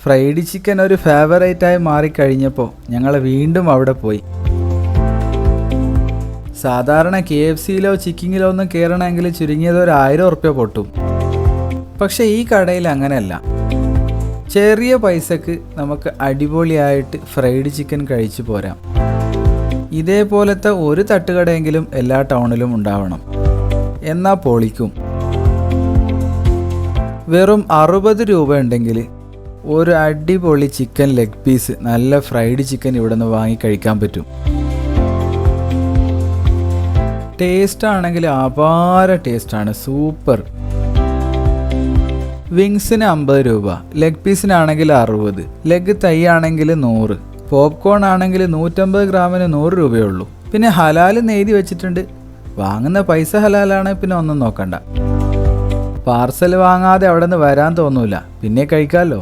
Fried chicken ഒരു ഫേവറേറ്റായി മാറിക്കഴിഞ്ഞപ്പോൾ ഞങ്ങൾ വീണ്ടും അവിടെ പോയി. സാധാരണ KFCയിലോ ചിക്കിങ്ങിലോ ഒന്നും കയറണമെങ്കിൽ ചുരുങ്ങിയത് ഒരു 1000 ഉറുപ്യ പൊട്ടും. പക്ഷെ ഈ കടയിൽ അങ്ങനെയല്ല. ചെറിയ പൈസക്ക് നമുക്ക് അടിപൊളിയായിട്ട് ഫ്രൈഡ് ചിക്കൻ കഴിച്ചു പോരാം. ഇതേപോലത്തെ ഒരു തട്ടുകടയെങ്കിലും എല്ലാ ടൗണിലും ഉണ്ടാവണം. എന്നാ പൊളിക്കും. വെറും 60 രൂപ ഉണ്ടെങ്കിൽ ഒരു അടിപൊളി ചിക്കൻ ലെഗ് പീസ്, നല്ല ഫ്രൈഡ് ചിക്കൻ ഇവിടെ നിന്ന് വാങ്ങി കഴിക്കാൻ പറ്റും. ടേസ്റ്റ് ആണെങ്കിൽ അപാര ടേസ്റ്റാണ്, സൂപ്പർ. വിങ്സിന് 50 രൂപ, ലെഗ് പീസിനാണെങ്കിൽ 60, ലെഗ് തൈ ആണെങ്കിൽ 100, പോപ്കോൺ ആണെങ്കിൽ 150 ഗ്രാമിന് 100 രൂപയേ ഉള്ളൂ. പിന്നെ ഹലാൽ എഴുതി വെച്ചിട്ടുണ്ട്. വാങ്ങുന്ന പൈസ ഹലാലാണ്, പിന്നെ ഒന്നും നോക്കണ്ട. പാർസൽ വാങ്ങാതെ അവിടെ നിന്ന് വരാൻ തോന്നൂല, പിന്നെ കഴിക്കാമല്ലോ.